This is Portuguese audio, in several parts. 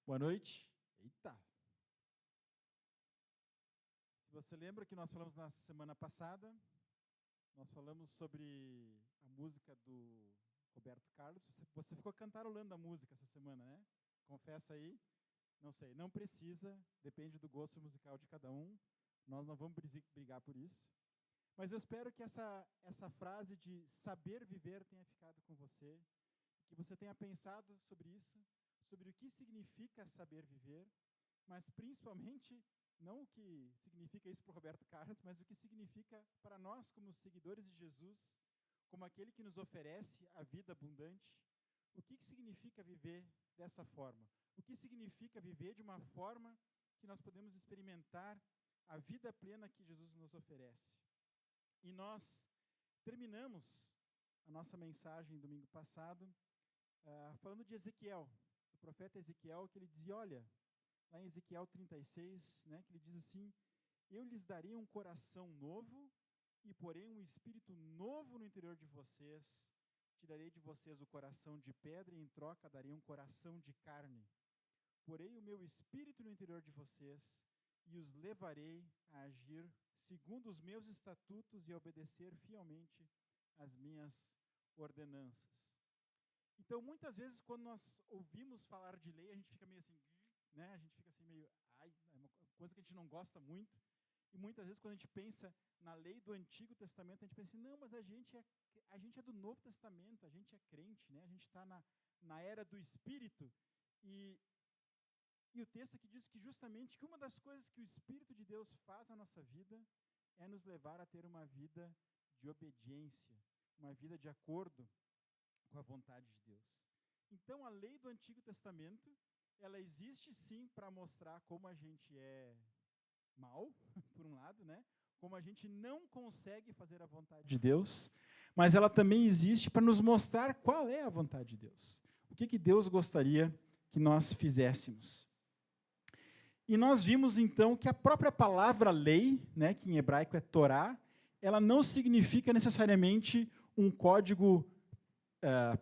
Boa noite. Eita! Se você lembra que nós falamos na semana passada, nós falamos sobre a música do Roberto Carlos. Você ficou cantarolando a música essa semana, né? Confessa aí. Não sei, não precisa, depende do gosto musical de cada um. Nós não vamos brigar por isso. Mas eu espero que essa frase de saber viver tenha ficado com você, que você tenha pensado sobre isso, sobre o que significa saber viver, mas principalmente, não o que significa isso para o Roberto Carlos, mas o que significa para nós como seguidores de Jesus, como aquele que nos oferece a vida abundante. O que significa viver dessa forma? O que significa viver de uma forma que nós podemos experimentar a vida plena que Jesus nos oferece? E nós terminamos a nossa mensagem domingo passado falando de Ezequiel, do profeta Ezequiel, que ele dizia, olha, lá em Ezequiel 36, né, que ele diz assim, eu lhes darei um coração novo e porém um espírito novo no interior de vocês, tirarei de vocês o coração de pedra e em troca darei um coração de carne. Porei o meu espírito no interior de vocês e os levarei a agir segundo os meus estatutos e a obedecer fielmente as minhas ordenanças. Então, muitas vezes, quando nós ouvimos falar de lei, a gente fica meio assim, né? A gente fica assim meio, é uma coisa que a gente não gosta muito. E muitas vezes, quando a gente pensa na lei do Antigo Testamento, a gente pensa assim, não, mas a gente é do Novo Testamento, a gente é crente, né? A gente está na era do Espírito. E o texto aqui diz que justamente que uma das coisas que o Espírito de Deus faz na nossa vida é nos levar a ter uma vida de obediência, uma vida de acordo com a vontade de Deus. Então, a lei do Antigo Testamento, ela existe sim para mostrar como a gente é mal, por um lado, né? Como a gente não consegue fazer a vontade de Deus, mas ela também existe para nos mostrar qual é a vontade de Deus. O que Deus gostaria que nós fizéssemos. E nós vimos, então, que a própria palavra lei, né, que em hebraico é Torá, ela não significa necessariamente um código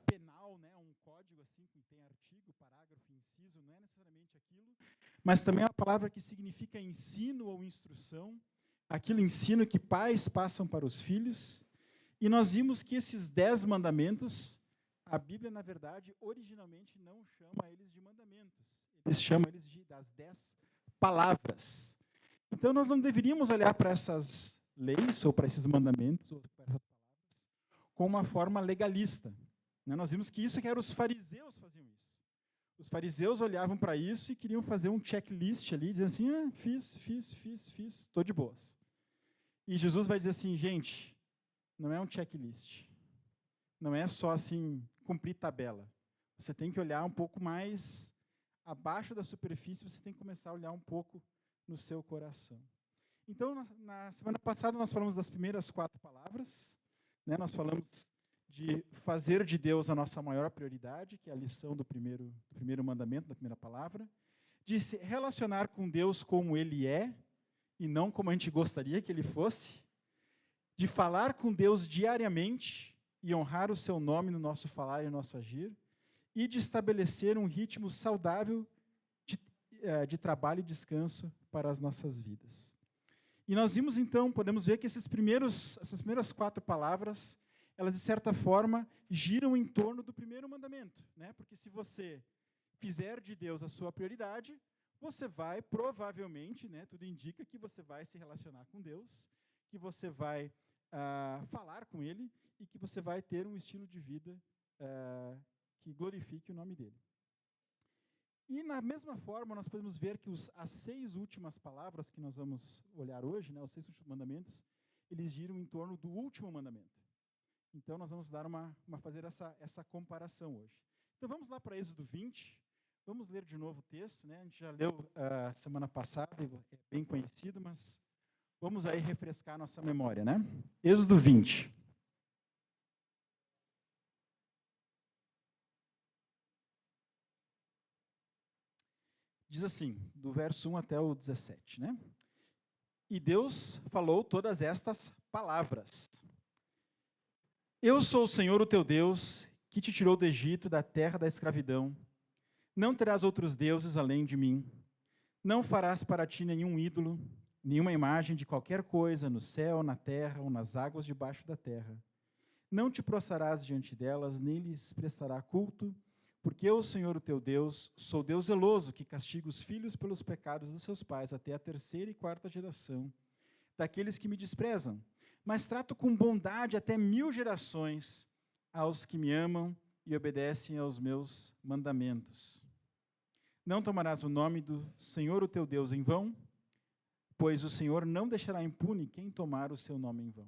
penal, né, um código assim que tem artigo, parágrafo, inciso, não é necessariamente aquilo, mas também é uma palavra que significa ensino ou instrução, aquele ensino que pais passam para os filhos, e nós vimos que esses 10 mandamentos, a Bíblia, na verdade, originalmente não chama eles de mandamentos, eles chamam eles das 10 palavras. Então nós não deveríamos olhar para essas leis, ou para esses mandamentos, ou para essas palavras, com uma forma legalista. Nós vimos que isso que era os fariseus faziam isso. Os fariseus olhavam para isso e queriam fazer um checklist ali, dizendo assim, fiz, estou de boas. E Jesus vai dizer assim, gente, não é um checklist. Não é só assim, cumprir tabela. Você tem que olhar um pouco mais abaixo da superfície, você tem que começar a olhar um pouco no seu coração. Então, na semana passada, nós falamos das primeiras 4 palavras, né? Nós falamos de fazer de Deus a nossa maior prioridade, que é a lição do primeiro mandamento, da primeira palavra, de se relacionar com Deus como Ele é, e não como a gente gostaria que Ele fosse, de falar com Deus diariamente e honrar o seu nome no nosso falar e no nosso agir, e de estabelecer um ritmo saudável de trabalho e descanso para as nossas vidas. E nós vimos, então, podemos ver que essas primeiras 4 palavras, elas, de certa forma, giram em torno do primeiro mandamento, né? Porque se você fizer de Deus a sua prioridade, você vai, provavelmente, né, tudo indica que você vai se relacionar com Deus, que você vai falar com Ele e que você vai ter um estilo de vida que glorifique o nome dEle. E, na mesma forma, nós podemos ver que as 6 últimas palavras que nós vamos olhar hoje, né, os 6 últimos mandamentos, eles giram em torno do último mandamento. Então, nós vamos dar fazer essa comparação hoje. Então, vamos lá para Êxodo 20. Vamos ler de novo o texto, né? A gente já leu semana passada, é bem conhecido, mas vamos aí refrescar a nossa memória, né? Êxodo 20. Diz assim, do verso 1 até o 17, né? E Deus falou todas estas palavras. Eu sou o Senhor, o teu Deus, que te tirou do Egito, da terra da escravidão. Não terás outros deuses além de mim. Não farás para ti nenhum ídolo, nenhuma imagem de qualquer coisa no céu, na terra ou nas águas debaixo da terra. Não te prostrarás diante delas, nem lhes prestará culto, porque eu, Senhor, o teu Deus, sou Deus zeloso, que castiga os filhos pelos pecados dos seus pais até a 3ª e 4ª geração, daqueles que me desprezam. Mas trato com bondade até 1000 gerações aos que me amam e obedecem aos meus mandamentos. Não tomarás o nome do Senhor, o teu Deus, em vão, pois o Senhor não deixará impune quem tomar o seu nome em vão.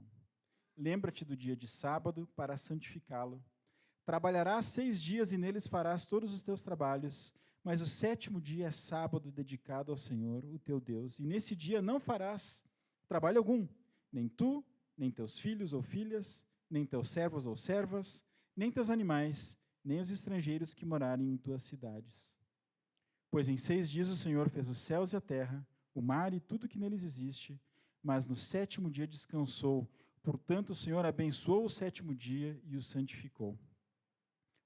Lembra-te do dia de sábado para santificá-lo. Trabalharás 6 dias e neles farás todos os teus trabalhos, mas o 7º dia é sábado dedicado ao Senhor, o teu Deus. E nesse dia não farás trabalho algum, nem tu, nem teus filhos ou filhas, nem teus servos ou servas, nem teus animais, nem os estrangeiros que morarem em tuas cidades. Pois em 6 dias o Senhor fez os céus e a terra, o mar e tudo que neles existe, mas no 7º dia descansou. Portanto, o Senhor abençoou o 7º dia e o santificou.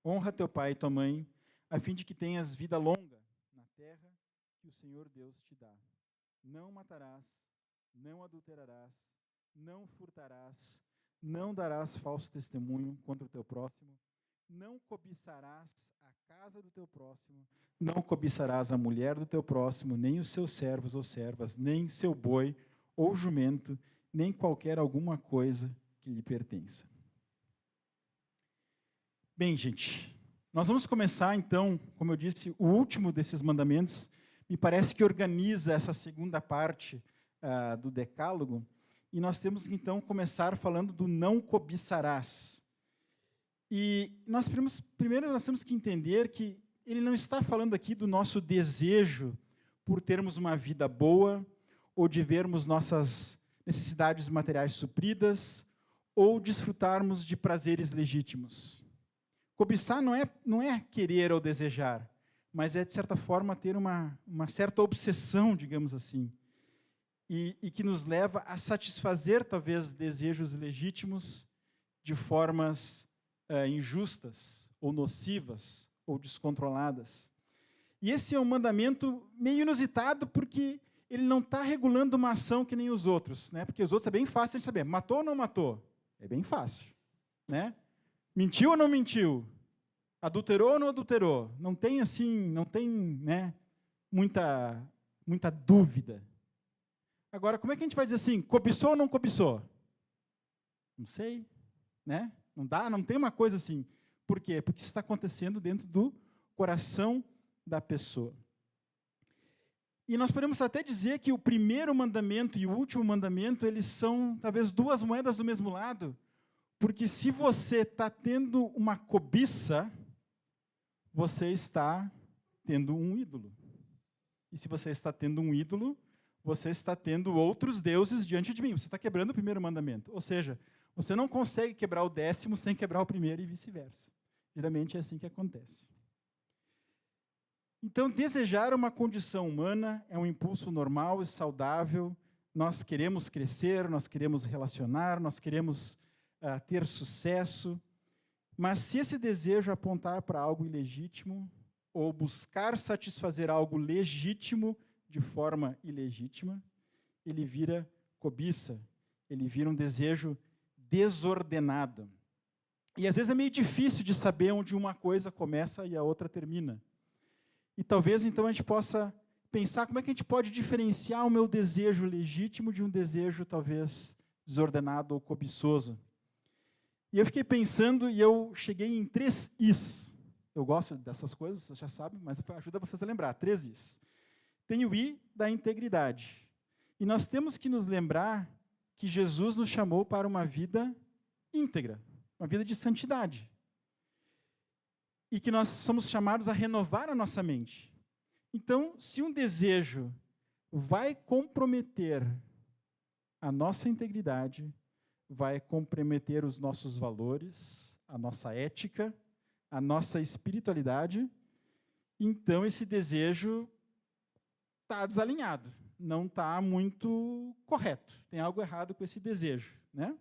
Honra teu pai e tua mãe, a fim de que tenhas vida longa na terra que o Senhor Deus te dá. Não matarás, não adulterarás, não furtarás, não darás falso testemunho contra o teu próximo, não cobiçarás a casa do teu próximo, não cobiçarás a mulher do teu próximo, nem os seus servos ou servas, nem seu boi ou jumento, nem qualquer alguma coisa que lhe pertença. Bem, gente, nós vamos começar, então, como eu disse, o último desses mandamentos, me parece que organiza essa segunda parte do Decálogo, e nós temos que, então, começar falando do não cobiçarás. E primeiro nós temos que entender que ele não está falando aqui do nosso desejo por termos uma vida boa, ou de vermos nossas necessidades materiais supridas, ou desfrutarmos de prazeres legítimos. Cobiçar não é querer ou desejar, mas é, de certa forma, ter uma certa obsessão, digamos assim, e que nos leva a satisfazer, talvez, desejos legítimos de formas injustas, ou nocivas, ou descontroladas. E esse é um mandamento meio inusitado, porque ele não está regulando uma ação que nem os outros, né? Porque os outros é bem fácil de saber. Matou ou não matou? É bem fácil, né? Mentiu ou não mentiu? Adulterou ou não adulterou? Não tem assim, não tem, né, muita dúvida. Agora, como é que a gente vai dizer assim, cobiçou ou não cobiçou? Não sei, né? Não dá, não tem uma coisa assim. Por quê? Porque isso está acontecendo dentro do coração da pessoa. E nós podemos até dizer que o primeiro mandamento e o último mandamento, eles são talvez 2 moedas do mesmo lado, porque se você está tendo uma cobiça, você está tendo um ídolo. E se você está tendo um ídolo, você está tendo outros deuses diante de mim. Você está quebrando o primeiro mandamento. Ou seja, você não consegue quebrar o 10º sem quebrar o primeiro e vice-versa. Geralmente é assim que acontece. Então, desejar uma condição humana é um impulso normal e saudável. Nós queremos crescer, nós queremos relacionar, nós queremos ter sucesso. Mas se esse desejo apontar para algo ilegítimo, ou buscar satisfazer algo legítimo de forma ilegítima, ele vira cobiça, ele vira um desejo desordenado. E às vezes é meio difícil de saber onde uma coisa começa e a outra termina. E talvez, então, a gente possa pensar como é que a gente pode diferenciar o meu desejo legítimo de um desejo, talvez, desordenado ou cobiçoso. E eu fiquei pensando e eu cheguei em 3 Is. Eu gosto dessas coisas, vocês já sabem, mas ajuda vocês a lembrar. 3 Is. Tem o I da integridade. E nós temos que nos lembrar que Jesus nos chamou para uma vida íntegra, uma vida de santidade. E que nós somos chamados a renovar a nossa mente. Então, se um desejo vai comprometer a nossa integridade, vai comprometer os nossos valores, a nossa ética, a nossa espiritualidade, então esse desejo está desalinhado, não está muito correto. Tem algo errado com esse desejo, né?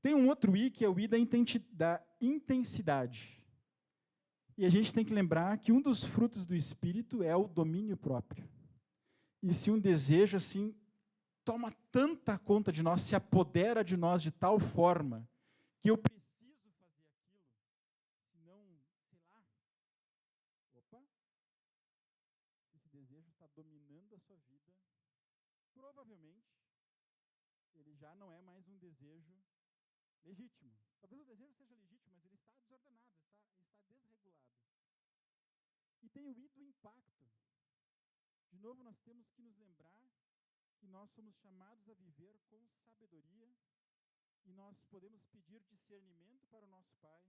Tem um outro I, que é o I da intensidade. E a gente tem que lembrar que um dos frutos do Espírito é o domínio próprio. E se um desejo assim toma tanta conta de nós, se apodera de nós de tal forma que eu preciso fazer aquilo, senão, sei lá, se esse desejo está dominando a sua vida, provavelmente ele já não é mais um desejo legítimo. Talvez o desejo seja legítimo, mas ele está desordenado, está desregulado. E tem o I do impacto. De novo, nós temos que nos lembrar que nós somos chamados a viver com sabedoria e nós podemos pedir discernimento para o nosso Pai.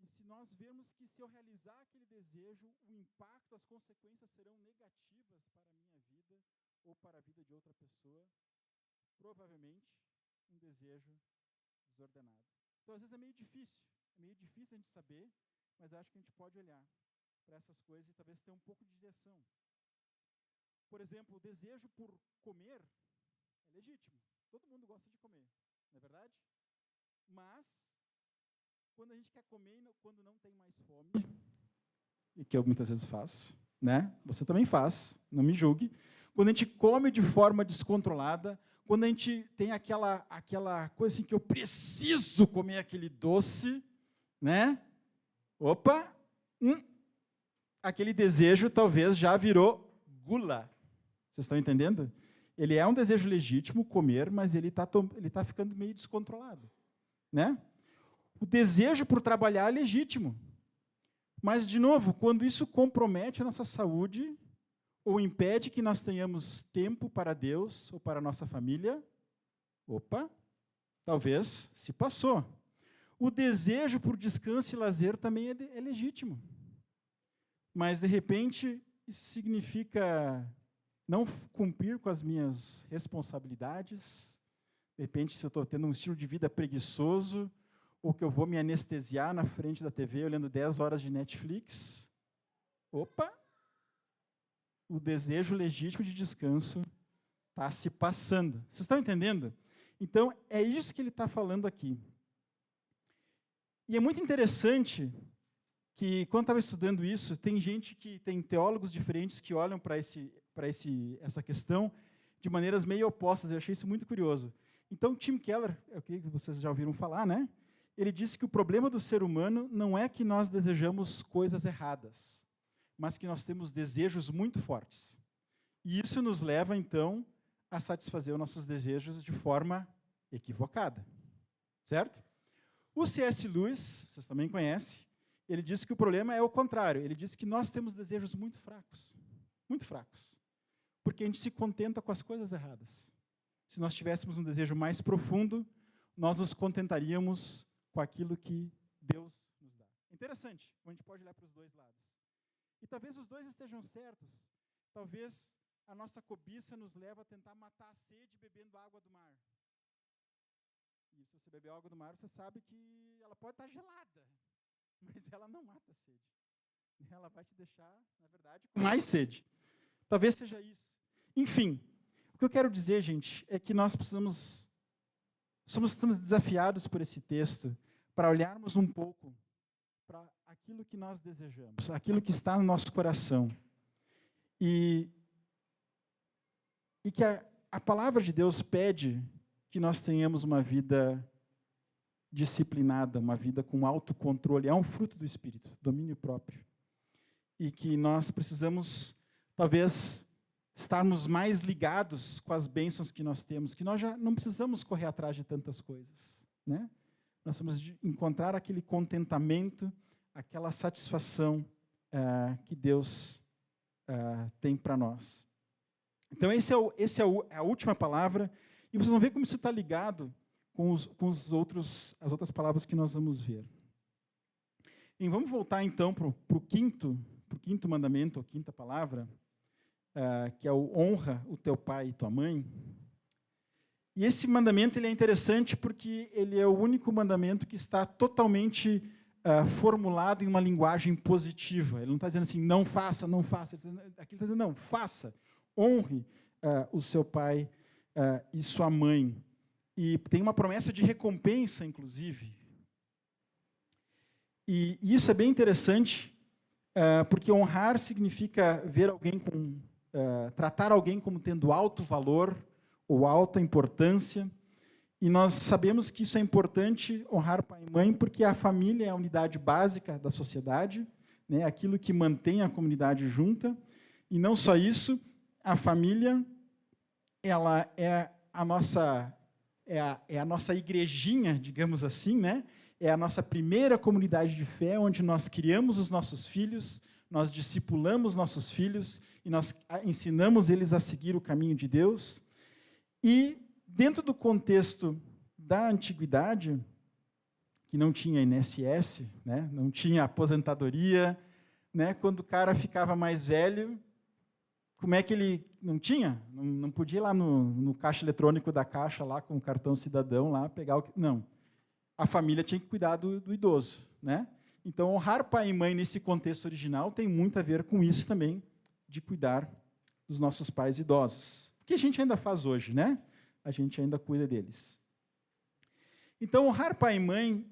E se nós vermos que se eu realizar aquele desejo, o impacto, as consequências serão negativas para a minha vida ou para a vida de outra pessoa, provavelmente um desejo desordenado. Então, às vezes é meio difícil a gente saber, mas eu acho que a gente pode olhar para essas coisas e talvez ter um pouco de direção. Por exemplo, o desejo por comer é legítimo. Todo mundo gosta de comer, não é verdade? Mas, quando a gente quer comer, quando não tem mais fome, e que eu muitas vezes faço, né? Você também faz, não me julgue. Quando a gente come de forma descontrolada, quando a gente tem aquela coisa assim que eu preciso comer aquele doce, né? Aquele desejo talvez já virou gula. Vocês estão entendendo? Ele é um desejo legítimo, comer, mas ele tá ficando meio descontrolado, né? O desejo por trabalhar é legítimo. Mas, de novo, quando isso compromete a nossa saúde, ou impede que nós tenhamos tempo para Deus ou para a nossa família, talvez se passou. O desejo por descanso e lazer também é legítimo. Mas, de repente, isso significa não cumprir com as minhas responsabilidades. De repente, se eu estou tendo um estilo de vida preguiçoso, ou que eu vou me anestesiar na frente da TV olhando 10 horas de Netflix. O desejo legítimo de descanso está se passando. Vocês estão entendendo? Então, é isso que ele está falando aqui. E é muito interessante que, quando estava estudando isso, tem teólogos diferentes que olham para essa questão de maneiras meio opostas. Eu achei isso muito curioso. Então, Tim Keller, eu creio que vocês já ouviram falar, né? Ele disse que o problema do ser humano não é que nós desejamos coisas erradas, mas que nós temos desejos muito fortes. E isso nos leva, então, a satisfazer os nossos desejos de forma equivocada. Certo? O C.S. Lewis, vocês também conhecem, ele disse que o problema é o contrário. Ele disse que nós temos desejos muito fracos, porque a gente se contenta com as coisas erradas. Se nós tivéssemos um desejo mais profundo, nós nos contentaríamos com aquilo que Deus nos dá. Interessante, a gente pode olhar para os dois lados. E talvez os dois estejam certos. Talvez a nossa cobiça nos leva a tentar matar a sede bebendo água do mar. E se você beber água do mar, você sabe que ela pode estar gelada, mas ela não mata a sede. Ela vai te deixar, na verdade, com mais sede. Talvez seja isso. Enfim, o que eu quero dizer, gente, é que nós estamos desafiados por esse texto para olharmos um pouco para aquilo que nós desejamos, aquilo que está no nosso coração. E que a palavra de Deus pede que nós tenhamos uma vida disciplinada, uma vida com autocontrole. É um fruto do Espírito, domínio próprio. E que nós precisamos, talvez, estarmos mais ligados com as bênçãos que nós temos, que nós já não precisamos correr atrás de tantas coisas, né? Nós temos de encontrar aquele contentamento, aquela satisfação que Deus tem para nós. Então, essa é a última palavra, e vocês vão ver como isso está ligado com as outras palavras que nós vamos ver. E vamos voltar, então, para o quinto mandamento, a quinta palavra, que é o honra o teu pai e tua mãe. E esse mandamento ele é interessante porque ele é o único mandamento que está totalmente formulado em uma linguagem positiva. Ele não está dizendo assim, não faça, não faça. Aqui ele está dizendo, não, faça. Honre o seu pai e sua mãe. E tem uma promessa de recompensa, inclusive. E isso é bem interessante, porque honrar significa ver alguém tratar alguém como tendo alto valor ou alta importância. E nós sabemos que isso é importante, honrar pai e mãe, porque a família é a unidade básica da sociedade, né, aquilo que mantém a comunidade junta. E não só isso, a família, ela é a nossa igrejinha, digamos assim, né? É a nossa primeira comunidade de fé, onde nós criamos os nossos filhos, nós discipulamos nossos filhos e nós ensinamos eles a seguir o caminho de Deus. E dentro do contexto da antiguidade, que não tinha INSS, né? Não tinha aposentadoria, né? Quando o cara ficava mais velho, como é que ele não tinha? Não podia ir lá no caixa eletrônico da Caixa, lá com o cartão cidadão, lá pegar o que... Não. A família tinha que cuidar do idoso, né? Então, honrar pai e mãe nesse contexto original tem muito a ver com isso também, de cuidar dos nossos pais idosos. Que a gente ainda faz hoje, né? A gente ainda cuida deles. Então, honrar pai e mãe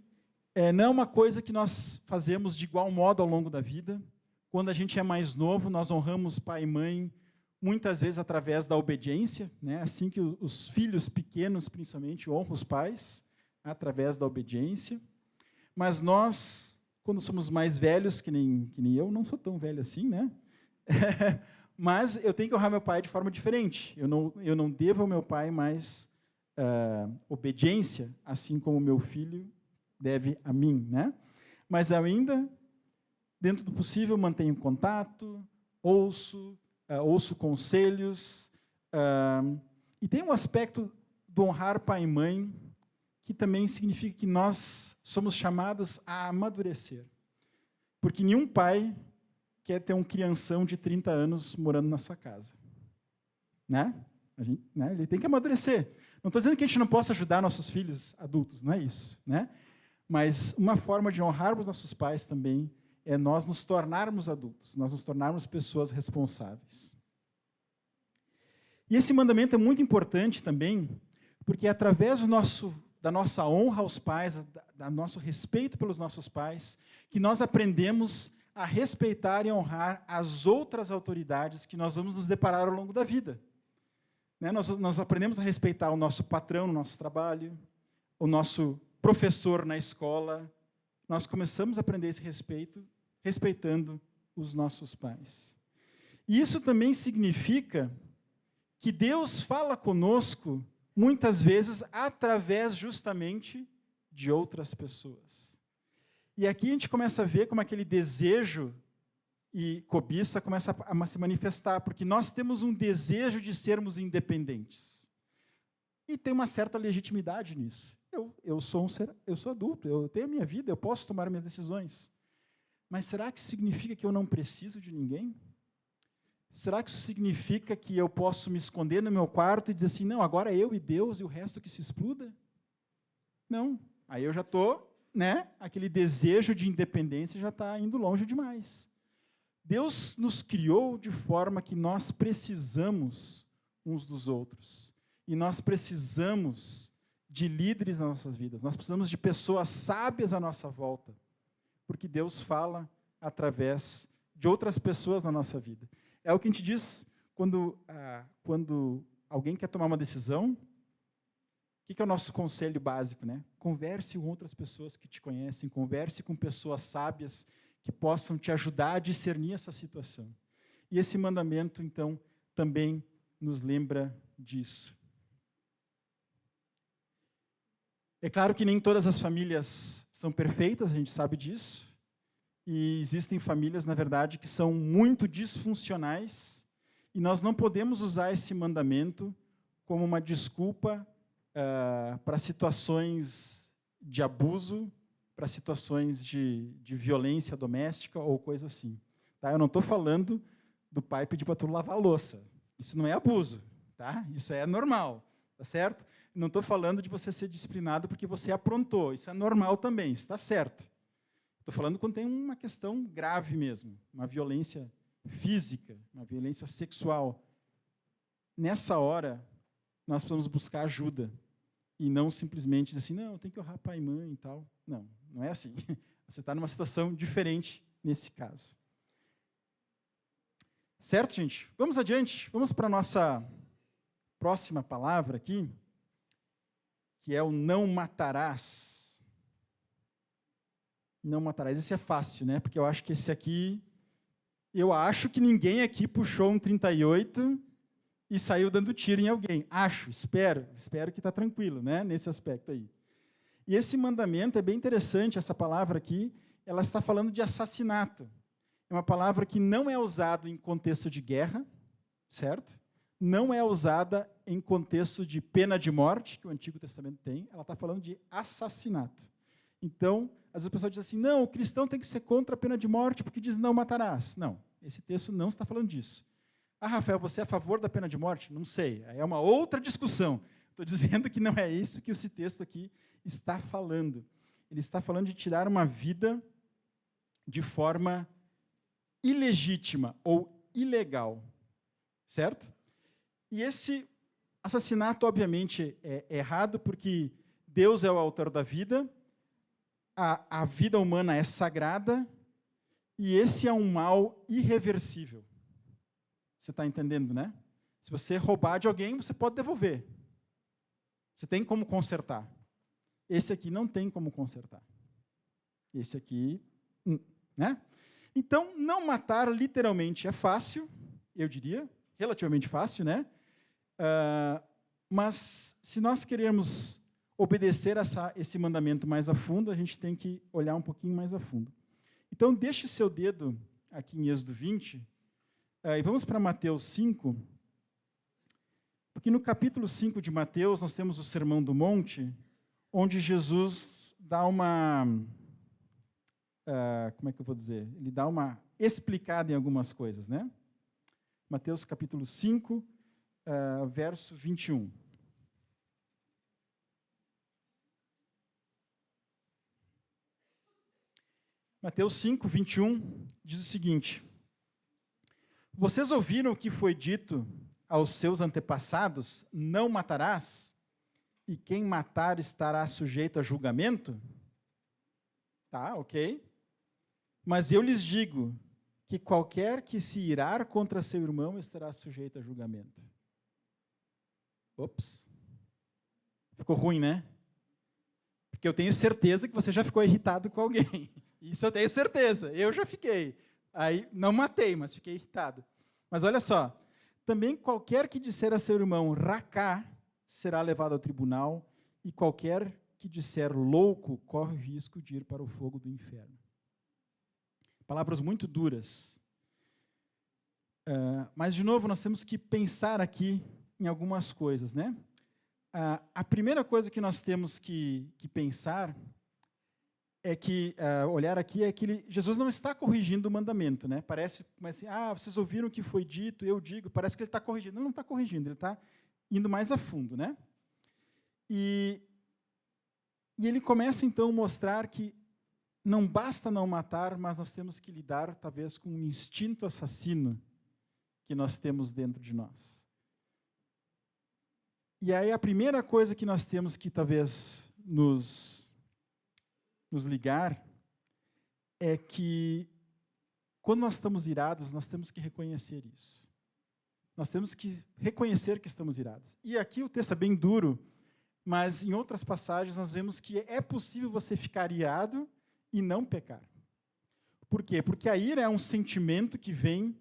não é uma coisa que nós fazemos de igual modo ao longo da vida. Quando a gente é mais novo, nós honramos pai e mãe, muitas vezes através da obediência, né? Assim que os filhos pequenos, principalmente, honram os pais, através da obediência. Mas nós, quando somos mais velhos, que nem eu, não sou tão velho assim, né? Mas eu tenho que honrar meu pai de forma diferente. Eu não devo ao meu pai mais obediência, assim como meu filho deve a mim, né? Mas eu ainda, dentro do possível, mantenho contato, ouço conselhos, e tem um aspecto do honrar pai e mãe, que também significa que nós somos chamados a amadurecer. Porque nenhum pai quer ter um crianção de 30 anos morando na sua casa. Né? Ele tem que amadurecer. Não estou dizendo que a gente não possa ajudar nossos filhos adultos, não é isso. Né? Mas uma forma de honrarmos nossos pais também é nós nos tornarmos adultos, nós nos tornarmos pessoas responsáveis. E esse mandamento é muito importante também, porque é através da nossa honra aos pais, do nosso respeito pelos nossos pais, que nós aprendemos a respeitar e honrar as outras autoridades que nós vamos nos deparar ao longo da vida. Né? Nós aprendemos a respeitar o nosso patrão no nosso trabalho, o nosso professor na escola. Nós começamos a aprender esse respeito respeitando os nossos pais. E isso também significa que Deus fala conosco muitas vezes através justamente de outras pessoas. E aqui a gente começa a ver como aquele desejo e cobiça começa a se manifestar, porque nós temos um desejo de sermos independentes. E tem uma certa legitimidade nisso. Eu sou adulto, eu tenho a minha vida, eu posso tomar minhas decisões. Mas será que significa que eu não preciso de ninguém? Será que isso significa que eu posso me esconder no meu quarto e dizer assim, não, agora eu e Deus e o resto que se exploda? Não. Aí eu já estou, né, aquele desejo de independência já está indo longe demais. Deus nos criou de forma que nós precisamos uns dos outros. E nós precisamos de líderes nas nossas vidas. Nós precisamos de pessoas sábias à nossa volta. Porque Deus fala através de outras pessoas na nossa vida. É o que a gente diz quando alguém quer tomar uma decisão. O que é o nosso conselho básico, né? Converse com outras pessoas que te conhecem, converse com pessoas sábias que possam te ajudar a discernir essa situação. E esse mandamento, então, também nos lembra disso. É claro que nem todas as famílias são perfeitas, a gente sabe disso. E existem famílias, na verdade, que são muito disfuncionais, e nós não podemos usar esse mandamento como uma desculpa para situações de abuso, para situações de violência doméstica ou coisa assim. Tá? Eu não estou falando do pai pedir para tu lavar a louça. Isso não é abuso. Tá? Isso é normal. Tá certo? Não estou falando de você ser disciplinado porque você aprontou. Isso é normal também. Isso está certo. Estou falando quando tem uma questão grave mesmo, uma violência física, uma violência sexual. Nessa hora, nós precisamos buscar ajuda e não simplesmente dizer assim, não, tem que honrar pai e mãe e tal. Não, não é assim. Você está numa situação diferente nesse caso. Certo, gente? Vamos adiante. Vamos para a nossa próxima palavra aqui, que é o não matarás. Não matarás. Esse é fácil, né? Porque eu acho que esse aqui... Eu acho que ninguém aqui puxou um 38 e saiu dando tiro em alguém. Espero que está tranquilo, né? Nesse aspecto aí. E esse mandamento é bem interessante, essa palavra aqui, ela está falando de assassinato. É uma palavra que não é usada em contexto de guerra, certo? Não é usada em contexto de pena de morte, que o Antigo Testamento tem, ela está falando de assassinato. Então, às vezes o pessoal diz assim, não, o cristão tem que ser contra a pena de morte porque diz não matarás. Não, esse texto não está falando disso. Ah, Rafael, você é a favor da pena de morte? Não sei, é uma outra discussão. Estou dizendo que não é isso que esse texto aqui está falando. Ele está falando de tirar uma vida de forma ilegítima ou ilegal, certo? E esse assassinato, obviamente, é errado, porque Deus é o autor da vida, a vida humana é sagrada, e esse é um mal irreversível. Você está entendendo, né? Se você roubar de alguém, você pode devolver. Você tem como consertar. Esse aqui não tem como consertar. Esse aqui, né? Então, não matar literalmente é fácil, eu diria, relativamente fácil, né? Mas se nós queremos obedecer esse mandamento mais a fundo, a gente tem que olhar um pouquinho mais a fundo. Então, deixe seu dedo aqui em Êxodo 20, e vamos para Mateus 5, porque no capítulo 5 de Mateus, nós temos o Sermão do Monte, onde Jesus dá uma... como é que eu vou dizer? Ele dá uma explicada em algumas coisas, né? Mateus capítulo 5, verso 21. Mateus 5, 21, diz o seguinte: vocês ouviram o que foi dito aos seus antepassados, não matarás, e quem matar estará sujeito a julgamento? Tá, ok. Mas eu lhes digo que qualquer que se irar contra seu irmão estará sujeito a julgamento. Ops. Ficou ruim, né? Porque eu tenho certeza que você já ficou irritado com alguém. Isso eu tenho certeza. Eu já fiquei. Aí, não matei, mas fiquei irritado. Mas olha só. Também qualquer que disser a seu irmão, racá, será levado ao tribunal, e qualquer que disser louco, corre o risco de ir para o fogo do inferno. Palavras muito duras. Mas, de novo, nós temos que pensar aqui em algumas coisas, né? A primeira coisa que nós temos que pensar é que, olhar aqui, é que Jesus não está corrigindo o mandamento, né? Parece, mas assim, vocês ouviram o que foi dito, eu digo, parece que ele está corrigindo. Não está corrigindo, ele está indo mais a fundo, né? E ele começa, então, a mostrar que não basta não matar, mas nós temos que lidar, talvez, com um instinto assassino que nós temos dentro de nós. E aí a primeira coisa que nós temos que, talvez, nos ligar é que, quando nós estamos irados, nós temos que reconhecer isso. Nós temos que reconhecer que estamos irados. E aqui o texto é bem duro, mas em outras passagens nós vemos que é possível você ficar irado e não pecar. Por quê? Porque a ira é um sentimento que vem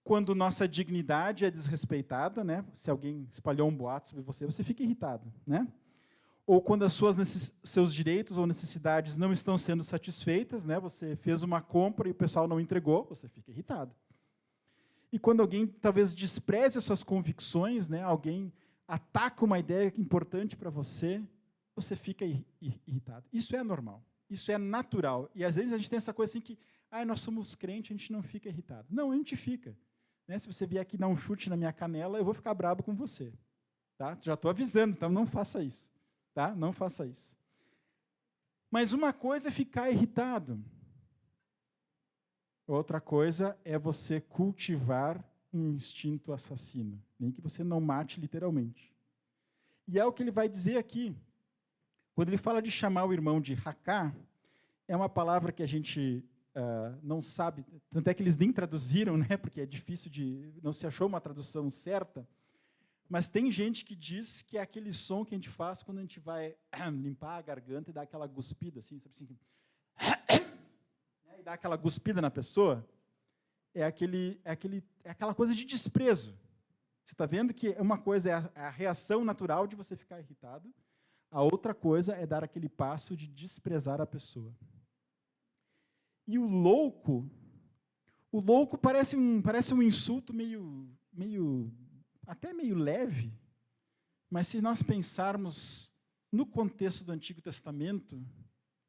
quando nossa dignidade é desrespeitada, né? Se alguém espalhou um boato sobre você, você fica irritado, né? Ou quando seus direitos ou necessidades não estão sendo satisfeitas, né? Você fez uma compra e o pessoal não entregou, você fica irritado. E quando alguém talvez despreze as suas convicções, né? Alguém ataca uma ideia importante para você, você fica irritado. Isso é normal, isso é natural. E às vezes a gente tem essa coisa assim que, nós somos crentes, a gente não fica irritado. Não, a gente fica. Né? Se você vier aqui dar um chute na minha canela, eu vou ficar bravo com você. Tá? Já estou avisando, então não faça isso. Tá? Não faça isso. Mas uma coisa é ficar irritado. Outra coisa é você cultivar um instinto assassino. Nem que você não mate literalmente. E é o que ele vai dizer aqui. Quando ele fala de chamar o irmão de racá, é uma palavra que a gente não sabe, tanto é que eles nem traduziram, né, porque é difícil não se achou uma tradução certa, mas tem gente que diz que é aquele som que a gente faz quando a gente vai limpar a garganta e dar aquela cuspida, assim, sabe assim, e dar aquela cuspida na pessoa, é aquela coisa de desprezo. Você está vendo que uma coisa é a reação natural de você ficar irritado, a outra coisa é dar aquele passo de desprezar a pessoa. E o louco parece um insulto até meio leve, mas se nós pensarmos no contexto do Antigo Testamento,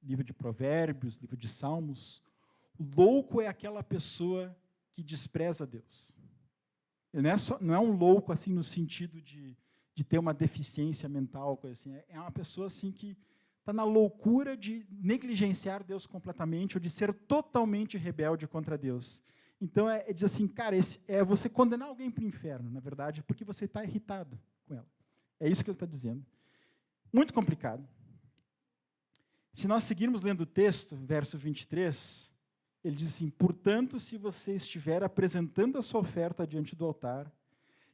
livro de Provérbios, livro de Salmos, o louco é aquela pessoa que despreza Deus. Ele não é um louco assim no sentido de ter uma deficiência mental, coisa assim. É uma pessoa assim que está na loucura de negligenciar Deus completamente ou de ser totalmente rebelde contra Deus. Então, diz assim, cara, é você condenar alguém para o inferno, na verdade, porque você está irritado com ela. É isso que ele está dizendo. Muito complicado. Se nós seguirmos lendo o texto, verso 23, ele diz assim, portanto, se você estiver apresentando a sua oferta diante do altar,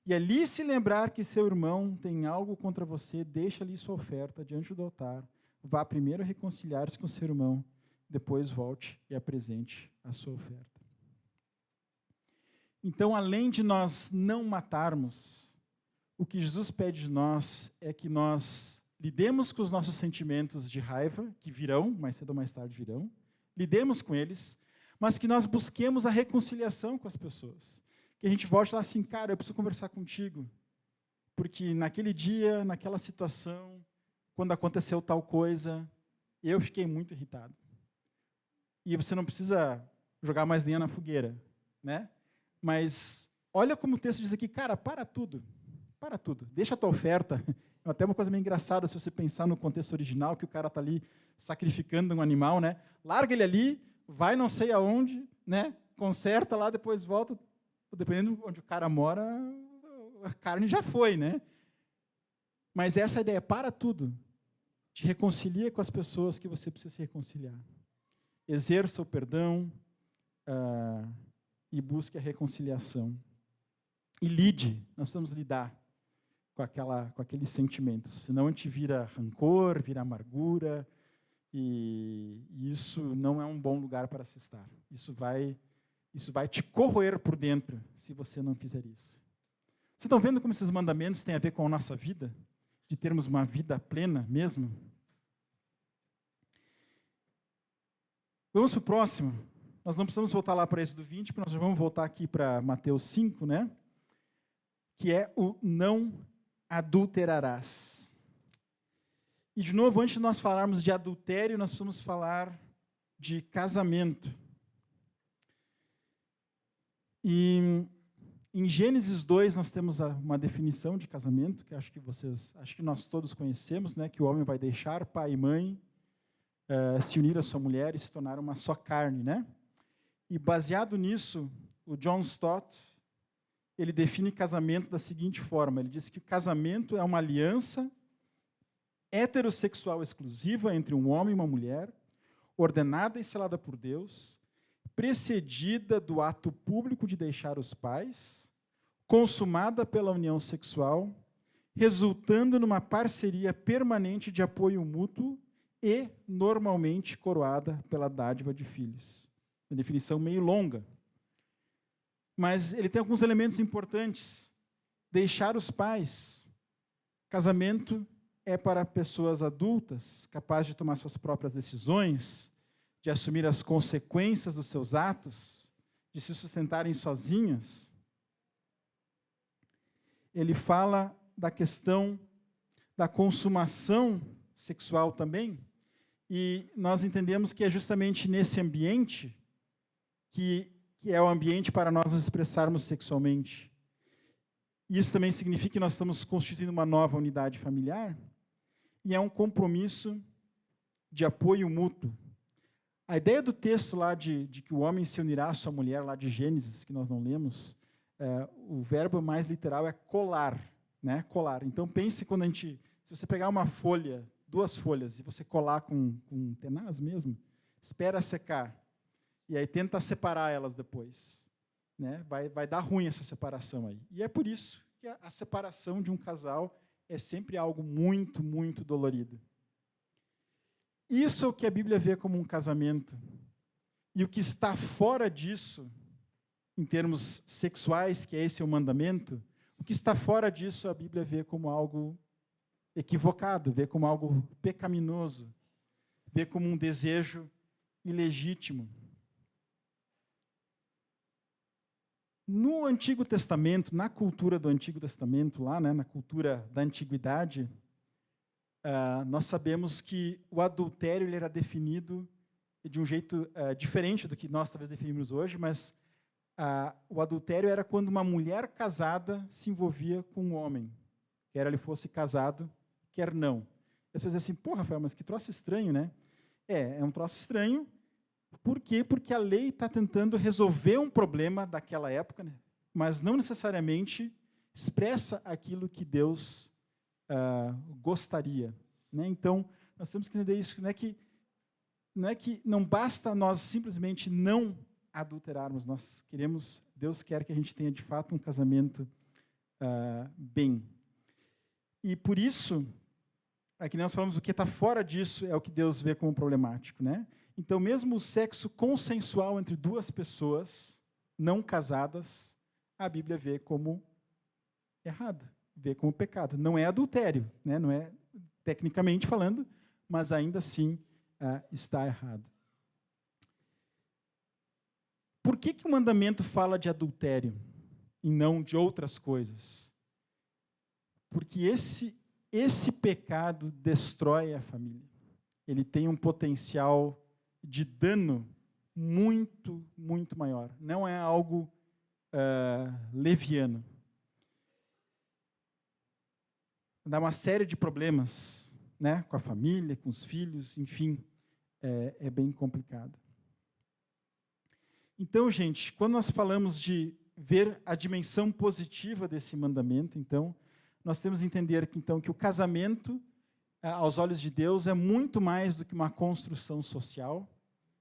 e ali se lembrar que seu irmão tem algo contra você, deixa ali sua oferta diante do altar, vá primeiro reconciliar-se com seu irmão, depois volte e apresente a sua oferta. Então, além de nós não matarmos, o que Jesus pede de nós é que nós lidemos com os nossos sentimentos de raiva, que virão, mais cedo ou mais tarde virão, lidemos com eles, mas que nós busquemos a reconciliação com as pessoas. Que a gente volte lá assim, cara, eu preciso conversar contigo, porque naquele dia, naquela situação, quando aconteceu tal coisa, eu fiquei muito irritado. E você não precisa jogar mais lenha na fogueira, né? Mas olha como o texto diz aqui, cara, para tudo, deixa a tua oferta. É até uma coisa meio engraçada se você pensar no contexto original, que o cara está ali sacrificando um animal, né? Larga ele ali, vai não sei aonde, né? Conserta lá, depois volta. Dependendo de onde o cara mora, a carne já foi, né? Mas essa ideia, para tudo. Te reconcilia com as pessoas que você precisa se reconciliar. Exerça o perdão e busque a reconciliação. E lide, nós precisamos lidar com aqueles sentimentos. Senão a gente vira rancor, vira amargura, e isso não é um bom lugar para se estar. Isso vai te corroer por dentro, se você não fizer isso. Vocês estão vendo como esses mandamentos têm a ver com a nossa vida? De termos uma vida plena mesmo? Vamos para o próximo. Nós não precisamos voltar lá para Êxodo 20, porque nós já vamos voltar aqui para Mateus 5, né? Que é o não adulterarás. E, de novo, antes de nós falarmos de adultério, nós precisamos falar de casamento. E em Gênesis 2 nós temos uma definição de casamento, que acho que nós todos conhecemos, né? Que o homem vai deixar pai e mãe, se unir à sua mulher e se tornar uma só carne, né? E baseado nisso, o John Stott, ele define casamento da seguinte forma, ele diz que o casamento é uma aliança heterossexual exclusiva entre um homem e uma mulher, ordenada e selada por Deus, precedida do ato público de deixar os pais, consumada pela união sexual, resultando numa parceria permanente de apoio mútuo e, normalmente, coroada pela dádiva de filhos. Uma definição meio longa. Mas ele tem alguns elementos importantes. Deixar os pais. Casamento é para pessoas adultas, capazes de tomar suas próprias decisões, de assumir as consequências dos seus atos, de se sustentarem sozinhas. Ele fala da questão da consumação sexual também, e nós entendemos que é justamente nesse ambiente que é o ambiente para nós nos expressarmos sexualmente. Isso também significa que nós estamos constituindo uma nova unidade familiar, e é um compromisso de apoio mútuo. A ideia do texto lá de que o homem se unirá à sua mulher, lá de Gênesis, que nós não lemos, o verbo mais literal é colar, né? Colar. Então pense se você pegar uma folha, 2 folhas, e você colar com um tenaz mesmo, espera secar, e aí tenta separar elas depois. Né? Vai dar ruim essa separação aí. E é por isso que a separação de um casal é sempre algo muito, muito dolorido. Isso é o que a Bíblia vê como um casamento. E o que está fora disso, em termos sexuais, que esse é o mandamento, o que está fora disso a Bíblia vê como algo equivocado, vê como algo pecaminoso, vê como um desejo ilegítimo. No Antigo Testamento, na cultura do Antigo Testamento, lá, né, na cultura da Antiguidade, nós sabemos que o adultério ele era definido de um jeito diferente do que nós talvez definimos hoje, mas o adultério era quando uma mulher casada se envolvia com um homem, quer ele fosse casado, quer não. Você diz assim, pô, Rafael, mas que troço estranho, né? É um troço estranho. Por quê? Porque a lei está tentando resolver um problema daquela época, né? Mas não necessariamente expressa aquilo que Deus gostaria. Né? Então, nós temos que entender isso. Não é que não basta nós simplesmente não adulterarmos. Deus quer que a gente tenha, de fato, um casamento bem. E, por isso, aqui nós falamos o que está fora disso é o que Deus vê como problemático, né? Então, mesmo o sexo consensual entre duas pessoas não casadas, a Bíblia vê como errado, vê como pecado. Não é adultério, né? Não é tecnicamente falando, mas ainda assim está errado. Por que o mandamento fala de adultério e não de outras coisas? Porque esse pecado destrói a família. Ele tem um potencial de dano muito, muito maior. Não é algo leviano. Dá uma série de problemas, né, com a família, com os filhos, enfim, é bem complicado. Então, gente, quando nós falamos de ver a dimensão positiva desse mandamento, então, nós temos que entender que o casamento, aos olhos de Deus, é muito mais do que uma construção social,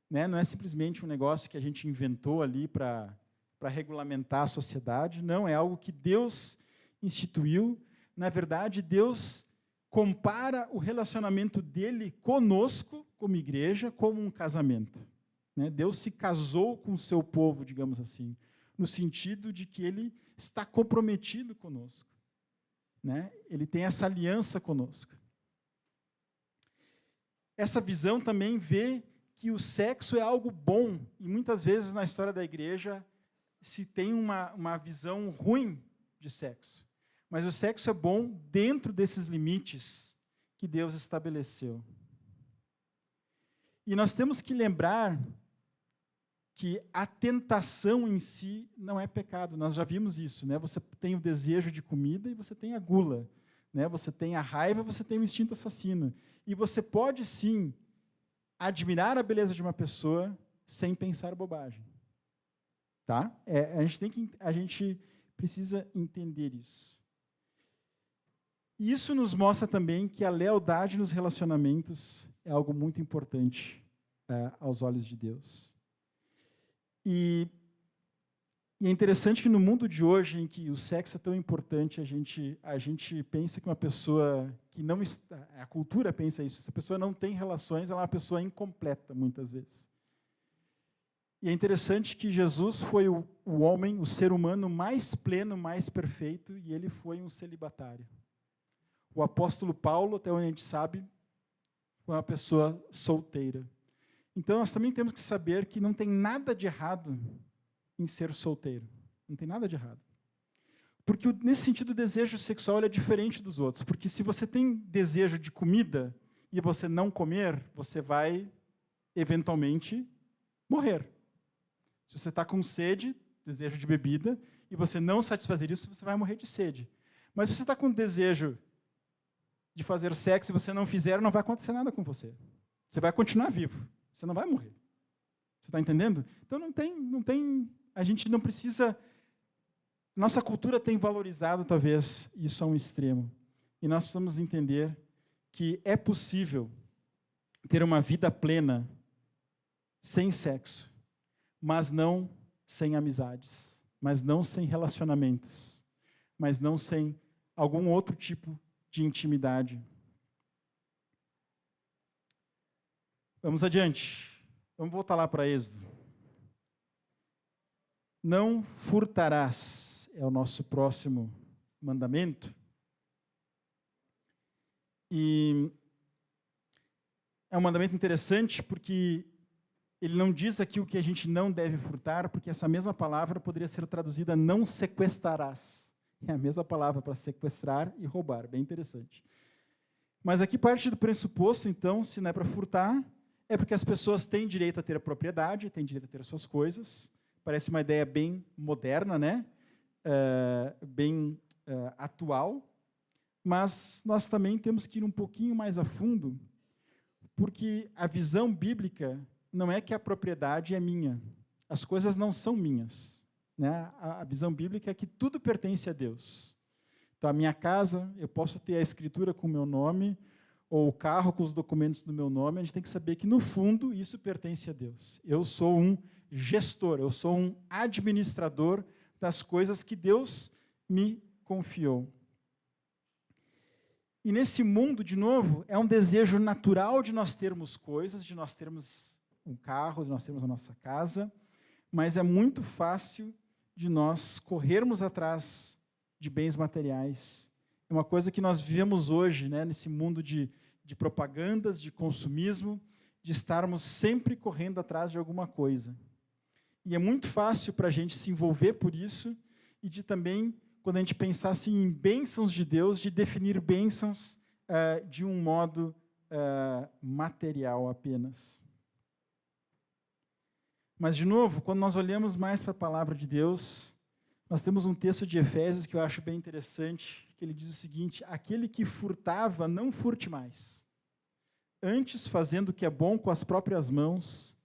né? Não é simplesmente um negócio que a gente inventou ali para regulamentar a sociedade, não, é algo que Deus instituiu. Na verdade, Deus compara o relacionamento dele conosco, como igreja, como um casamento. Né? Deus se casou com o seu povo, digamos assim, no sentido de que ele está comprometido conosco. Né? Ele tem essa aliança conosco. Essa visão também vê que o sexo é algo bom, e muitas vezes na história da igreja se tem uma visão ruim de sexo. Mas o sexo é bom dentro desses limites que Deus estabeleceu. E nós temos que lembrar que a tentação em si não é pecado. Nós já vimos isso, né? Você tem o desejo de comida e você tem a gula, né? Você tem a raiva, você tem o instinto assassino. E você pode, sim, admirar a beleza de uma pessoa sem pensar bobagem. Tá? A gente precisa entender isso. E isso nos mostra também que a lealdade nos relacionamentos é algo muito importante aos olhos de Deus. E é interessante que no mundo de hoje, em que o sexo é tão importante, a gente pensa que uma pessoa que não está... A cultura pensa isso. Se a pessoa não tem relações, ela é uma pessoa incompleta, muitas vezes. E é interessante que Jesus foi o homem, o ser humano mais pleno, mais perfeito, e ele foi um celibatário. O apóstolo Paulo, até onde a gente sabe, foi uma pessoa solteira. Então, nós também temos que saber que não tem nada de errado em ser solteiro. Não tem nada de errado. Porque, nesse sentido, o desejo sexual é diferente dos outros. Porque se você tem desejo de comida e você não comer, você vai, eventualmente, morrer. Se você está com sede, desejo de bebida, e você não satisfazer isso, você vai morrer de sede. Mas se você está com desejo de fazer sexo e você não fizer, não vai acontecer nada com você. Você vai continuar vivo. Você não vai morrer. Você está entendendo? Então não tem, a gente não precisa, nossa cultura tem valorizado talvez isso a um extremo. E nós precisamos entender que é possível ter uma vida plena sem sexo, mas não sem amizades, mas não sem relacionamentos, mas não sem algum outro tipo de intimidade. Vamos adiante. Vamos voltar lá para Êxodo. Não furtarás é o nosso próximo mandamento. E é um mandamento interessante porque ele não diz aqui o que a gente não deve furtar, porque essa mesma palavra poderia ser traduzida não sequestrarás. É a mesma palavra para sequestrar e roubar, bem interessante. Mas aqui parte do pressuposto, então, se não é para furtar, é porque as pessoas têm direito a ter a propriedade, têm direito a ter as suas coisas. Parece uma ideia bem moderna, né? Bem atual. Mas nós também temos que ir um pouquinho mais a fundo, porque a visão bíblica não é que a propriedade é minha. As coisas não são minhas. Né? A visão bíblica é que tudo pertence a Deus. Então, a minha casa, eu posso ter a escritura com o meu nome, ou o carro com os documentos do meu nome, a gente tem que saber que, no fundo, isso pertence a Deus. Eu sou um gestor, eu sou um administrador das coisas que Deus me confiou. E nesse mundo, de novo, é um desejo natural de nós termos coisas, de nós termos um carro, de nós termos a nossa casa, mas é muito fácil de nós corrermos atrás de bens materiais. É uma coisa que nós vivemos hoje, né, nesse mundo de propagandas, de consumismo, de estarmos sempre correndo atrás de alguma coisa. E é muito fácil para a gente se envolver por isso e de também, quando a gente pensar assim, em bênçãos de Deus, de definir bênçãos de um modo material apenas. Mas, de novo, quando nós olhamos mais para a palavra de Deus, nós temos um texto de Efésios que eu acho bem interessante, que ele diz o seguinte: aquele que furtava, não furte mais. Antes, fazendo o que é bom com as próprias mãos,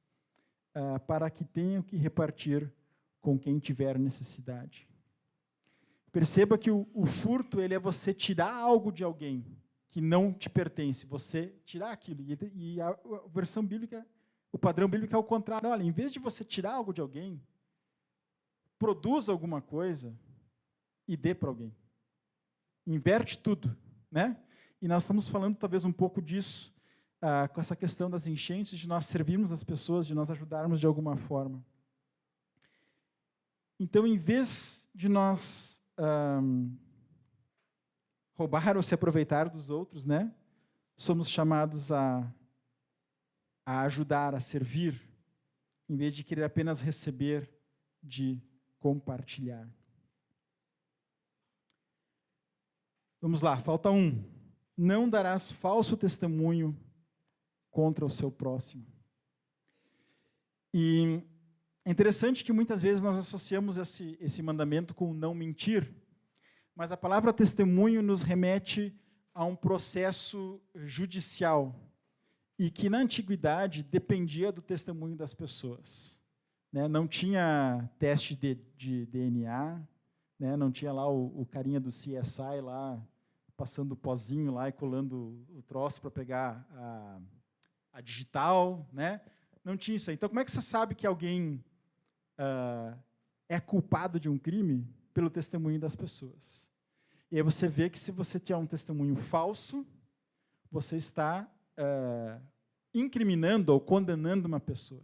para que tenha o que repartir com quem tiver necessidade. Perceba que o furto, ele é você tirar algo de alguém que não te pertence, você tirar aquilo. E a versão bíblica, o padrão bíblico é o contrário. Olha, em vez de você tirar algo de alguém, produza alguma coisa e dê para alguém. Inverte tudo, né? E nós estamos falando talvez um pouco disso, com essa questão das enchentes, de nós servirmos as pessoas, de nós ajudarmos de alguma forma. Então, em vez de nós roubar ou se aproveitar dos outros, né? Somos chamados a ajudar, a servir, em vez de querer apenas receber, de compartilhar. Vamos lá, falta um. Não darás falso testemunho contra o seu próximo. E é interessante que muitas vezes nós associamos esse mandamento com o não mentir, mas a palavra testemunho nos remete a um processo judicial, e que na antiguidade dependia do testemunho das pessoas. Né? Não tinha teste de DNA, né? Não tinha lá o carinha do CSI lá, passando o pozinho lá e colando o troço para pegar a digital, né? Não tinha isso aí. Então, como é que você sabe que alguém é culpado de um crime? Pelo testemunho das pessoas. E aí você vê que se você tiver um testemunho falso, você está incriminando ou condenando uma pessoa.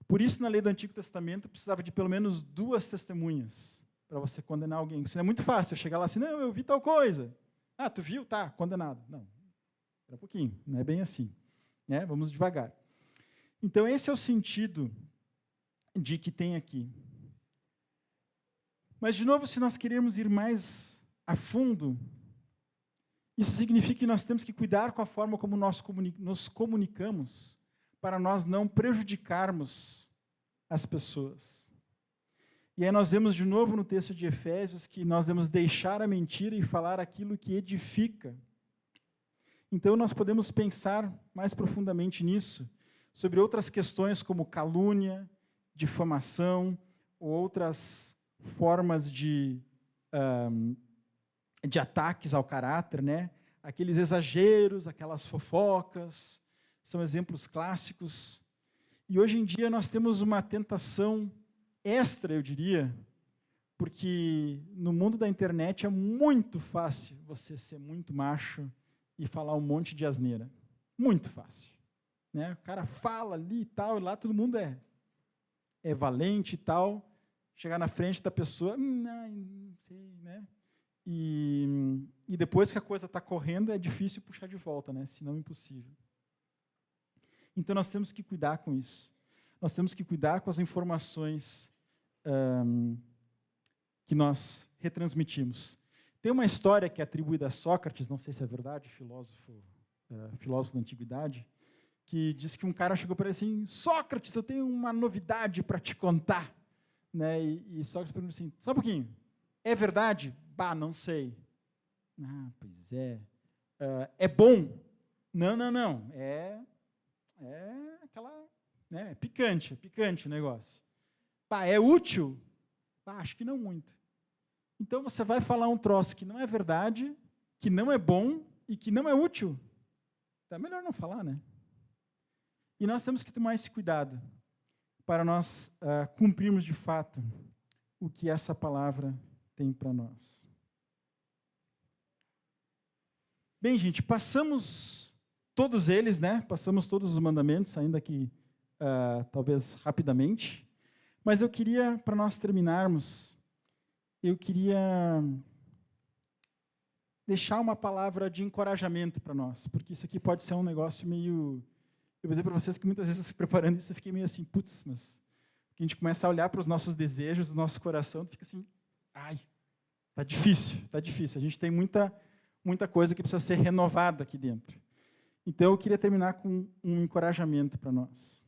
Por isso, na lei do Antigo Testamento, precisava de pelo menos 2 testemunhas para você condenar alguém. Porque senão é muito fácil eu chegar lá assim, não, eu vi tal coisa. Ah, tu viu? Tá, condenado. Não, espera um pouquinho, não é bem assim. Né? Vamos devagar. Então, esse é o sentido de que tem aqui. Mas, de novo, se nós queremos ir mais a fundo, isso significa que nós temos que cuidar com a forma como nós nos comunicamos, para nós não prejudicarmos as pessoas. E aí nós vemos de novo no texto de Efésios que nós devemos deixar a mentira e falar aquilo que edifica. Então nós podemos pensar mais profundamente nisso, sobre outras questões como calúnia, difamação, ou outras formas de ataques ao caráter, né? Aqueles exageros, aquelas fofocas, são exemplos clássicos. E hoje em dia nós temos uma tentação extra, eu diria, porque no mundo da internet é muito fácil você ser muito macho e falar um monte de asneira. Muito fácil. Né? O cara fala ali e tal, e lá todo mundo é valente e tal. Chegar na frente da pessoa, não sei, né? E depois que a coisa está correndo, é difícil puxar de volta, né? Senão impossível. Então nós temos que cuidar com isso. Nós temos que cuidar com as informações que nós retransmitimos. Tem uma história que é atribuída a Sócrates, não sei se é verdade, filósofo da antiguidade, que diz que um cara chegou para ele assim: Sócrates, eu tenho uma novidade para te contar. Né? E Sócrates perguntou assim: só um pouquinho, é verdade? Bah, não sei. Ah, pois é. É bom? Não. É aquela... Né? É picante o negócio. Bah, é útil? Bah, acho que não muito. Então você vai falar um troço que não é verdade, que não é bom e que não é útil. Tá melhor não falar, né? E nós temos que tomar esse cuidado para nós cumprirmos de fato o que essa palavra tem para nós. Bem, gente, passamos todos eles, né? Passamos todos os mandamentos, ainda que talvez rapidamente. Mas eu queria, para nós terminarmos, eu queria deixar uma palavra de encorajamento para nós, porque isso aqui pode ser um negócio meio... Eu vou dizer para vocês que muitas vezes, se preparando isso, eu fiquei meio assim, putz, mas a gente começa a olhar para os nossos desejos, o nosso coração, fica assim, ai, tá difícil. A gente tem muita coisa que precisa ser renovada aqui dentro. Então, eu queria terminar com um encorajamento para nós.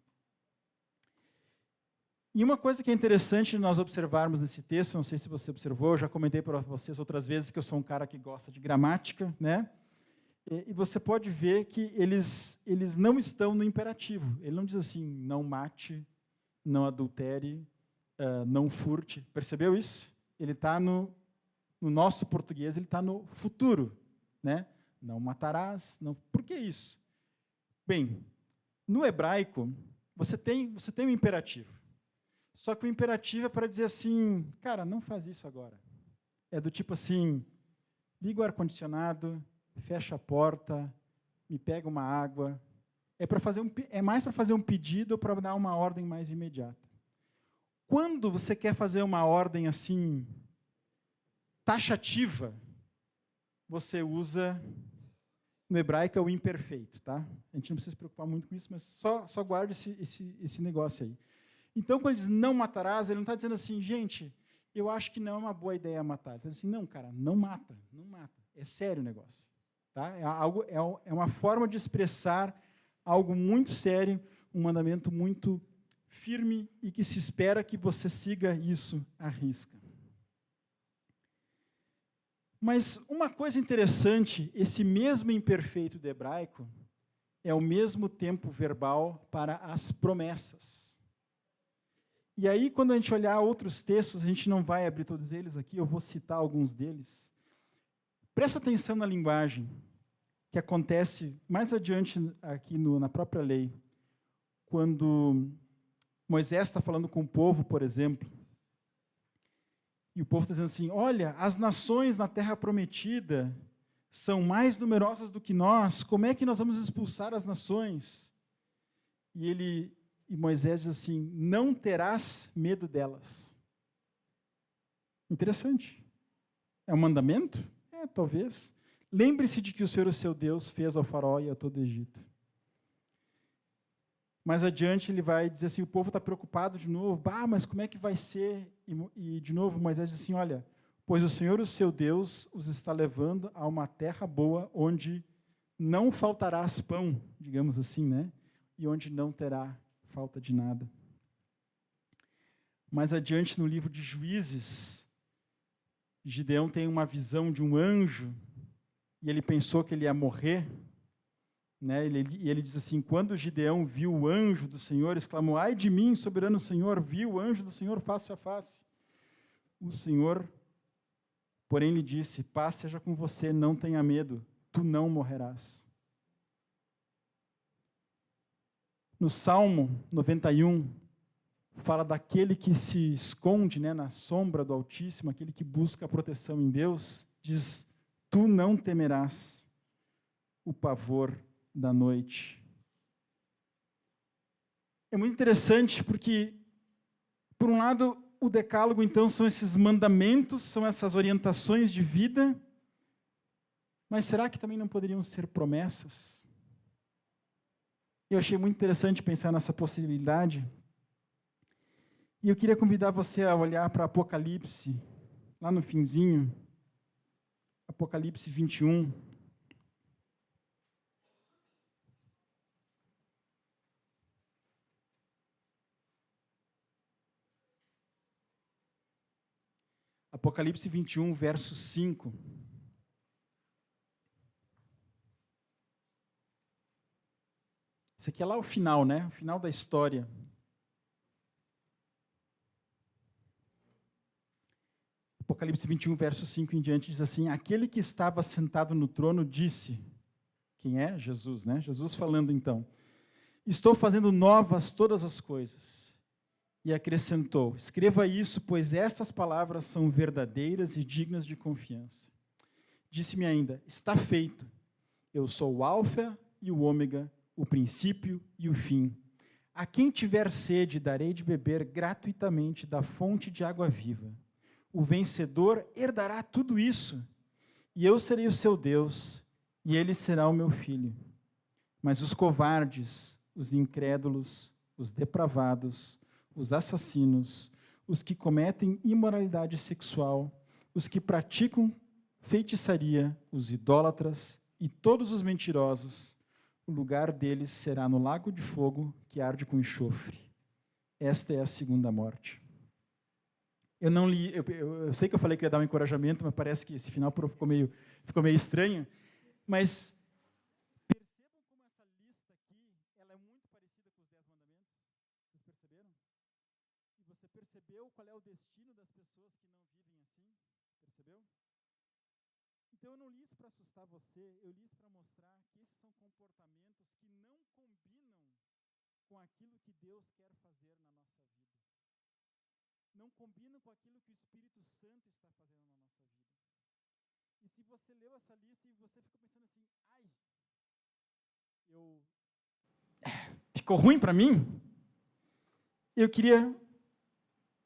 E uma coisa que é interessante nós observarmos nesse texto, não sei se você observou, eu já comentei para vocês outras vezes que eu sou um cara que gosta de gramática, né? E você pode ver que eles não estão no imperativo. Ele não diz assim, não mate, não adultere, não furte. Percebeu isso? Ele está no nosso português, ele está no futuro. Né? Não matarás. Não... Por que isso? Bem, no hebraico, você tem um imperativo. Só que o imperativo é para dizer assim, cara, não faz isso agora. É do tipo assim, liga o ar-condicionado, fecha a porta, me pega uma água. É mais para fazer um pedido ou para dar uma ordem mais imediata. Quando você quer fazer uma ordem assim, taxativa, você usa, no hebraico, o imperfeito. Tá? A gente não precisa se preocupar muito com isso, mas só guarde esse negócio aí. Então, quando ele diz não matarás, ele não está dizendo assim, gente, eu acho que não é uma boa ideia matar. Ele está dizendo assim, não, cara, não mata. É sério o negócio. Tá? É uma forma de expressar algo muito sério, um mandamento muito firme e que se espera que você siga isso à risca. Mas uma coisa interessante, esse mesmo imperfeito do hebraico é o mesmo tempo verbal para as promessas. E aí, quando a gente olhar outros textos, a gente não vai abrir todos eles aqui, eu vou citar alguns deles. Presta atenção na linguagem que acontece mais adiante aqui na própria lei, quando Moisés está falando com o povo, por exemplo, e o povo está dizendo assim, olha, as nações na terra prometida são mais numerosas do que nós, como é que nós vamos expulsar as nações? E Moisés diz assim, não terás medo delas. Interessante. É um mandamento? Talvez. Lembre-se de que o Senhor, o seu Deus, fez ao faraó e a todo o Egito. Mais adiante ele vai dizer assim, o povo está preocupado de novo, mas como é que vai ser? E de novo Moisés diz assim, olha, pois o Senhor, o seu Deus, os está levando a uma terra boa, onde não faltarás pão, digamos assim, né? E onde não terá falta de nada. Mais adiante no livro de Juízes, Gideão tem uma visão de um anjo, e ele pensou que ele ia morrer, né? E ele diz assim, quando Gideão viu o anjo do Senhor, exclamou, ai de mim, soberano Senhor, vi o anjo do Senhor face a face. O Senhor, porém, lhe disse, paz seja com você, não tenha medo, tu não morrerás. No Salmo 91, fala daquele que se esconde, né, na sombra do Altíssimo, aquele que busca a proteção em Deus, diz: tu não temerás o pavor da noite. É muito interessante porque, por um lado, o decálogo, então, são esses mandamentos, são essas orientações de vida, mas será que também não poderiam ser promessas? Eu achei muito interessante pensar nessa possibilidade. E eu queria convidar você a olhar para Apocalipse, lá no finzinho, Apocalipse 21. Apocalipse 21, verso 5. Esse aqui é lá o final, né? O final da história. Apocalipse 21, verso 5 em diante, diz assim: aquele que estava sentado no trono disse, quem é? Jesus, né? Jesus falando então: estou fazendo novas todas as coisas. E acrescentou: escreva isso, pois estas palavras são verdadeiras e dignas de confiança. Disse-me ainda: está feito. Eu sou o Alfa e o Ômega, o princípio e o fim. A quem tiver sede, darei de beber gratuitamente da fonte de água viva. O vencedor herdará tudo isso, e eu serei o seu Deus, e ele será o meu filho. Mas os covardes, os incrédulos, os depravados, os assassinos, os que cometem imoralidade sexual, os que praticam feitiçaria, os idólatras e todos os mentirosos, o lugar deles será no lago de fogo que arde com enxofre. Esta é a segunda morte. Eu não li, eu sei que eu falei que ia dar um encorajamento, mas parece que esse final ficou meio estranho. Mas percebam como essa lista aqui, ela é muito parecida com os 10 mandamentos. Vocês perceberam? E você percebeu qual é o destino das pessoas que não vivem assim? Percebeu? Então eu não li isso para assustar você, eu li isso para mostrar que esses são comportamentos que não combinam com aquilo que Deus quer fazer na nossa vida. Não combinam com aquilo que o Espírito Santo está fazendo na nossa vida. E se você leu essa lista e você ficou pensando assim, ficou ruim para mim? Eu queria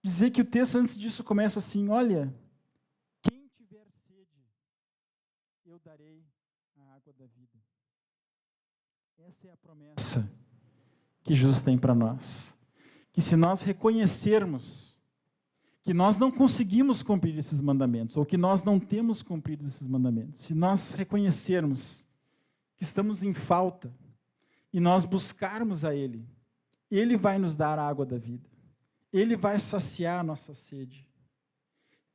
dizer que o texto antes disso começa assim: olha, quem tiver sede, eu darei a água da vida. Essa é a promessa que Jesus tem para nós. Que se nós reconhecermos que nós não conseguimos cumprir esses mandamentos, ou que nós não temos cumprido esses mandamentos, se nós reconhecermos que estamos em falta, e nós buscarmos a Ele, Ele vai nos dar a água da vida. Ele vai saciar a nossa sede.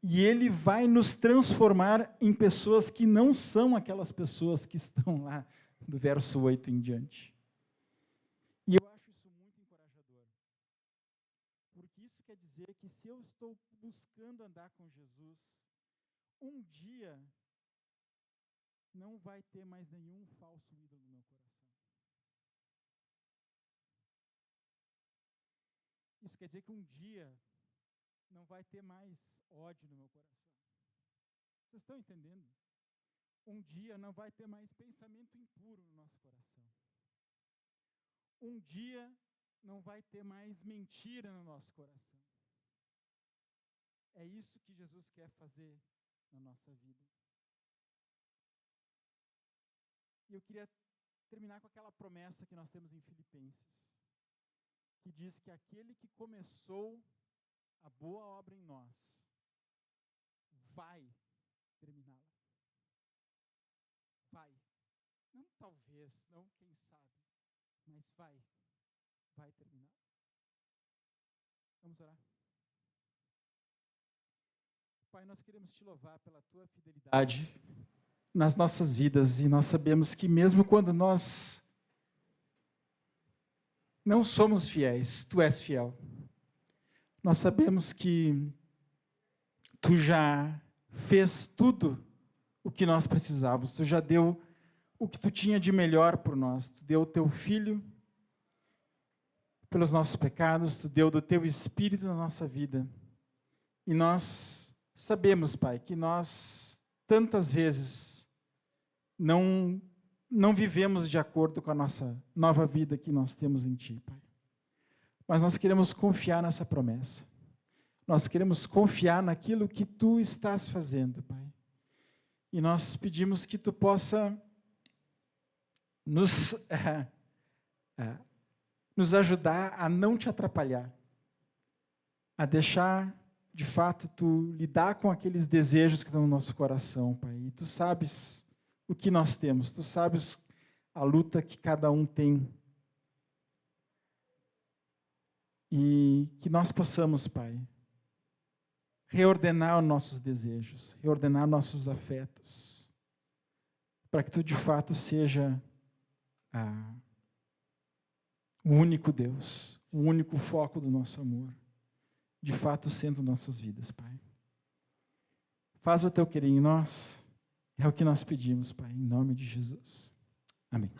E Ele vai nos transformar em pessoas que não são aquelas pessoas que estão lá do verso 8 em diante. E eu acho isso muito encorajador. Porque isso quer dizer que se eu estou buscando andar com Jesus, um dia não vai ter mais nenhum falso ídolo no meu coração. Isso quer dizer que um dia não vai ter mais ódio no meu coração. Vocês estão entendendo? Um dia não vai ter mais pensamento impuro no nosso coração. Um dia não vai ter mais mentira no nosso coração. É isso que Jesus quer fazer na nossa vida. E eu queria terminar com aquela promessa que nós temos em Filipenses, que diz que aquele que começou a boa obra em nós vai terminá-la. Vai. Não talvez, não quem sabe, mas vai terminar. Vamos orar. Pai, nós queremos te louvar pela tua fidelidade nas nossas vidas, e nós sabemos que mesmo quando nós não somos fiéis, tu és fiel. Nós sabemos que tu já fez tudo o que nós precisávamos, tu já deu o que tu tinha de melhor por nós, tu deu o teu filho pelos nossos pecados, Tu deu do Teu Espírito na nossa vida. E nós sabemos, Pai, que nós, tantas vezes, não vivemos de acordo com a nossa nova vida que nós temos em Ti, Pai. Mas nós queremos confiar nessa promessa. Nós queremos confiar naquilo que Tu estás fazendo, Pai. E nós pedimos que Tu possa nos ajudar a não Te atrapalhar, a deixar, de fato, Tu lidar com aqueles desejos que estão no nosso coração, Pai. E Tu sabes o que nós temos, Tu sabes a luta que cada um tem. E que nós possamos, Pai, reordenar os nossos desejos, reordenar nossos afetos, para que Tu, de fato, seja o único Deus, o único foco do nosso amor, de fato sendo nossas vidas, Pai. Faz o Teu querer em nós, é o que nós pedimos, Pai, em nome de Jesus. Amém.